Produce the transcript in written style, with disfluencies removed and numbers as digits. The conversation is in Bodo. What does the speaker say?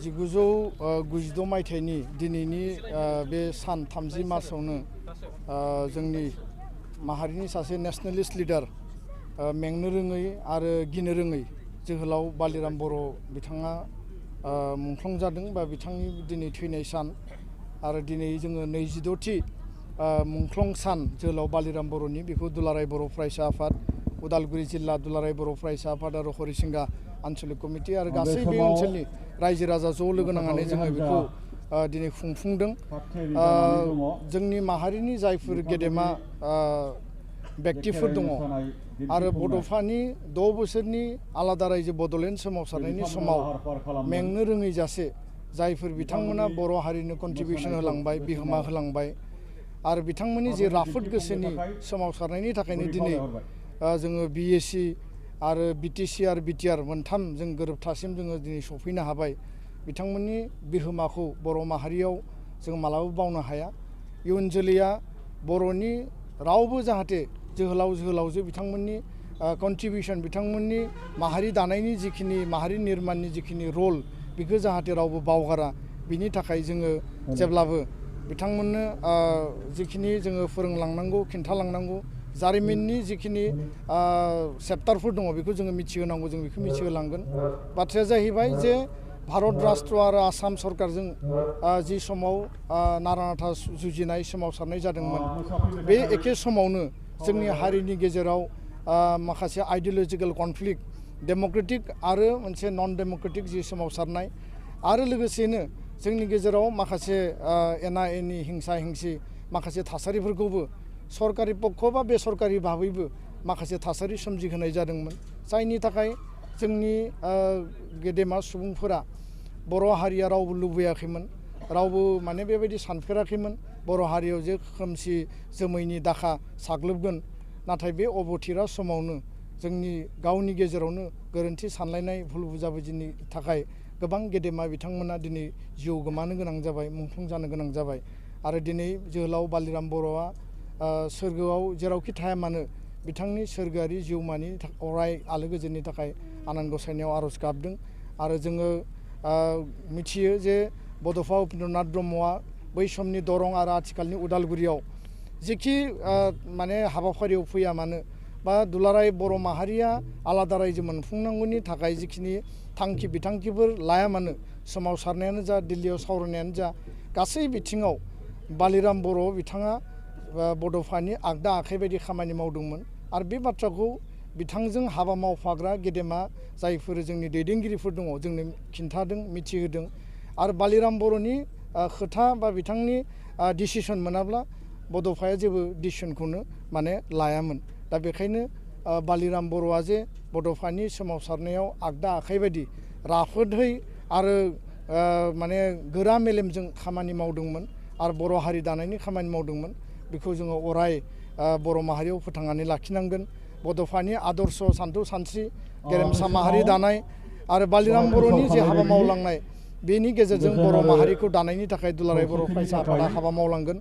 1996 मायथाइनि दिनैनि बे सान 30 मार्चआवनो जोंनि माहारिनि सासे नेशनेलिस्ट लिडार मेंनो रोङै आरो गिनो रोङै जोहोलाव बालिराम बर' बिथाङा मुंख्लं जादों बा बिथांनि दिनै थैनाय सान आरो दिनै जोङो 26थि मुंख्लं सान जोहोलाव बालिराम बर'नि बेखौ दुलाराय बर' फरायसा आफाद उदालगुरि जिल्ला दुलाराय बर' फरायसा आफाद आरो हरिसिंगा आन्चलिक कमिटि आरो गासै बे ओनसोलनि रायजो राजा ज' लोगो नांनानै जोङो बेखौ दिनै खुंफुंदों। जोंनि माहारिनि जायफोर गेदेमा व्यक्तिफोर दङ आरो बड'फानि 6 बोसोरनि आलादा रायजो बड'लेण्ड सोमावसारनायनि समाव मेंनो रोङै जासे जायफोर बिथांमोना बर' हारिनो कन्ट्रिबिउसन होलांबाय बिहोमा होलांबाय आरो बिथांमोननि जे राफोद गोसोनि सोमावसारनायनि थाखायनो दिनै जोङो बिएसि आरो बिटिसि आरो बिटिआर मोनथाम जों गोरोबथासिम जोङो दिनै सफैनो हाबाय। बिथांमोननि बिहोमाखौ बर' माहारियाव जों मालाबा बावनो हाया। इयुन जोलैया बर'नि रावबो जाहाथे जोहोलावजो बिथांमोननि कन्ट्रिबिउसन बिथांमोननि माहारि दानायनि जिखिनि माहारि निर्माणनि जिखिनि रल बेखौ जाहाथे रावबो बावगारा बिनि थाखाय जोङो जेब्लाबो बिथांमोननो जिखिनि जोङो फोरोंलांनांगौ खिन्थालांनांगौ जारिमिननि जिखिनि चेप्टारफोर दङ बेखौ जोङो मिथिहोनांगौ जों बेखौ मिथिहोलांगोन। बाथ्राया जाहैबाय जे भारत राष्ट्र आरो आसाम सरकारजों जि समाव नारा नाथा जुजिनाय सोमावसारनाय जादोंमोन बे एखे समावनो जोंनि हारिनि गेजेराव माखासे आइडिय'लजिकेल कनफ्लिक्ट डेम'क्रेटिक आरो मोनसे नन डेम'क्रेटिक जि सोमावसारनाय आरो लोगोसेनो जोंनि गेजेराव माखासे एना एनि हिंसा हिंसि माखासे थासारिफोरखौबो सरकारि पक्ष बा बेसरकारि भाबैबो माखासे थासारि सोमजिहोनाय जादोंमोन जायनि थाखाय जोंनि गेदेमा सुबुंफोरा बर' हारिया रावबो लुबैयाखैमोन रावबो माने बेबायदि सानफेराखैमोन बर' हारियाव जे खोमसि जोमैनि दाखा साग्लोबगोन। नाथाय बे अबथिरा समावनो जोंनि गावनि गेजेरावनो गोरोन्थि सानलायनाय भुल बुजाबुजिनि थाखाय गोबां गेदेमा बिथांमोना दिनै जिउ गोमानो गोनां जाबाय मुंख्लं जानो गोनां जाबाय आरो दिनै जोहोलाव बालिराम बर'आ सोरगोआव जेरावखि थाया मानो बिथांनि सोरगोआरि जिउमानि अराय आलो गोजोननि थाखाय आनान गसाइनायाव आर'ज गाबदों आरो जोङो मिथियो जे बड'फा उपेन्द्रनाथ ब्रह्मआ बै समनि दरं आरो आथिखालनि उदालगुरियाव जिखि माने हाबाफारियाव फैया मानो बा दुलाराय बर' माहारिया आलादा रायजो मोनफुंनांगौनि थाखाय जिखिनि थांखि बिथांखिफोर लाया मानो सोमावसारनायानो जा दिल्लीयाव सावरायनायानो जा गासै बिथिङाव बालिराम बर' बिथाङा बड'फानि आगदा आखाइ बायदि खामानि मावदोंमोन आरो बे बाथ्राखौ बिथांजों हाबा मावफाग्रा गेदेमा जायफोर जोंनि दैदेनगिरिफोर दङ जोंनो खिन्थादों मिथिहोदों आरो बालिराम बर'नि खोथा बा बिथांनि डिसिसन मोनाब्ला बड'फाया जेबो डिसिसनखौनो माने लायामोन। दा बेखायनो बालिराम बर'आ जे बड'फानि सोमावसारनायाव आगदा आखाइ बायदि राफोदहै आरो माने गोरा मेलेमजों खामानि मावदोंमोन आरो बर' हारि दानायनि खामानि मावदोंमोन बेखौ जोङो अराय बर' माहारियाव फोथांनानै लाखिनांगोन। बड'फानि आदर्श सान्थौ सानस्रि गेरेमसा माहारि दानाय आरो बालिराम बर'नि जे हाबा मावलांनाय बेनि गेजेरजों बर' माहारिखौ दानायनि थाखाय दुलाराय बर' फरायसा आफादा हाबा मावलांगोन।